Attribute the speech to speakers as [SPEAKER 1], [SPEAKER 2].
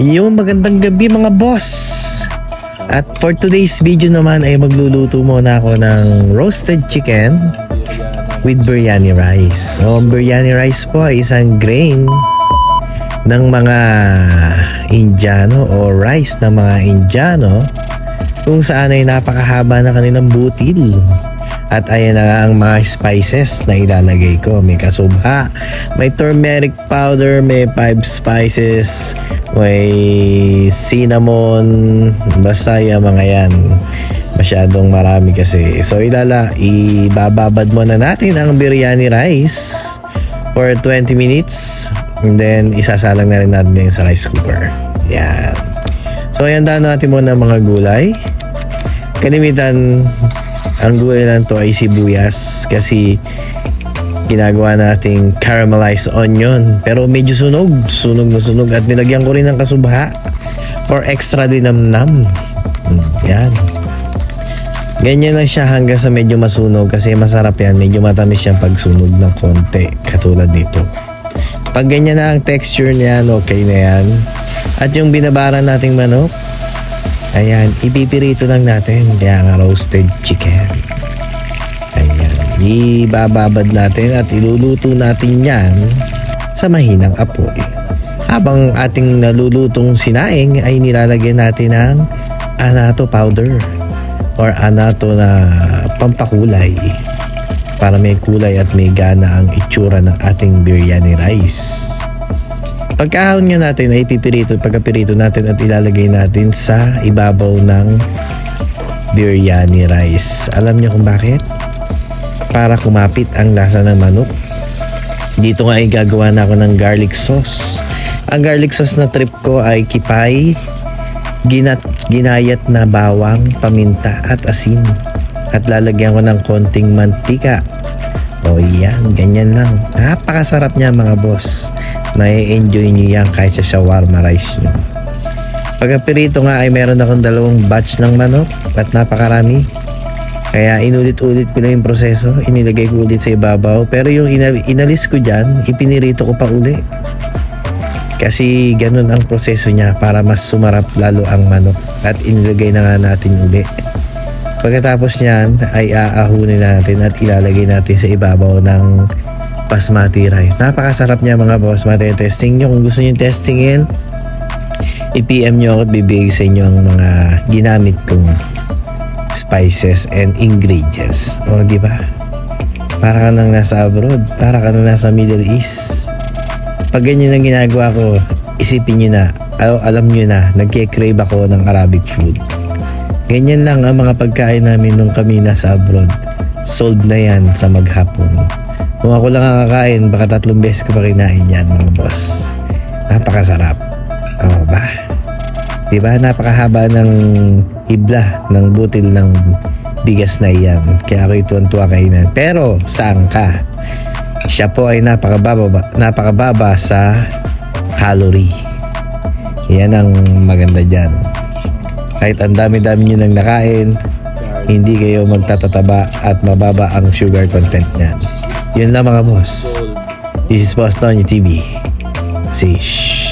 [SPEAKER 1] Yung magandang gabi mga boss. At for today's video naman ay magluluto muna ako ng roasted chicken with biryani rice. So ang biryani rice po ay isang grain ng mga Indiano o rice ng mga Indiano kung saan ay napakahaba na kanilang butil. At ayan na nga ang mga spices na ilalagay ko. May kasubha, may turmeric powder, may 5 spices, may cinnamon, basta yung mga yan. Masyadong marami kasi. So ibababad muna natin ang biryani rice for 20 minutes. And then isasalang na rin natin sa rice cooker. Yan. So ayan, daan natin muna mga gulay. Kalimitan ang gulay lang to ay sibuyas kasi ginagawa nating caramelized onion, pero medyo sunog na sunog at nilagyan ko rin ng kasubha or extra dinamnam. Yan, ganyan lang siya hanggang sa medyo masunog kasi masarap yan, medyo matamis siyang pagsunog ng konti katulad nito. Pag ganyan na ang texture niyan, okay na yan. At yung binabara nating manok, ayan, ipipirito lang natin. Kaya nga roasted chicken. Ayan, ibababad natin at iluluto natin yan sa mahinang apoy. Habang ating nalulutong sinaing ay nilalagyan natin ng annatto powder or annatto na pampakulay para may kulay at may gana ang itsura ng ating biryani rice. Pagkahon nga natin ay pagkapirito natin at ilalagay natin sa ibabaw ng biryani rice. Alam niyo kung bakit? Para kumapit ang lasa ng manok. Dito nga ay gagawa na ako ng garlic sauce. Ang garlic sauce na trip ko ay kipay, ginayat na bawang, paminta at asin. At lalagyan ko ng konting mantika. O yan, ganyan lang. Napakasarap niya mga boss. May enjoy niyo yan kahit sa shawarma rice nyo. Pagkapirito nga ay meron akong 2 batch ng manok at napakarami. Kaya inulit-ulit ko na yung proseso. Inilagay ko ulit sa ibabaw. Pero yung inalis ko dyan, ipinirito ko pa uli. Kasi ganun ang proseso niya para mas sumarap lalo ang manok. At inilagay na nga natin uli. Pagkatapos niyan ay aahunin natin at ilalagay natin sa ibabaw ng basmati rice. Napakasarap niya mga boss. Testing nyo. Kung gusto nyo testingin, i-PM nyo ako at bibigay sa inyo ang mga ginamit kong spices and ingredients. O diba? Para ka nang nasa abroad. Para ka nang nasa Middle East. Pag ganyan ang ginagawa ko, isipin nyo na, alam nyo na, nagke-crave ako ng Arabic food. Ganyan lang ang mga pagkain namin nung kami nasa abroad. Sold na yan sa maghapon. Kung ako lang ang kakain, baka 3 beses ko pa kinain yan mga boss. Napakasarap. O ba? Diba? Napakahaba ng hibla ng butil ng bigas na iyan. Kaya ako ituwan-tuwa kainan. Pero saan ka? Siya po ay napakababa sa calorie. Yan ang maganda dyan. Kahit ang dami-dami nyo nang nakain, hindi kayo magtatataba at mababa ang sugar content niyan. Yun lang mga boss. This is Boss Tonyo TV. Sish.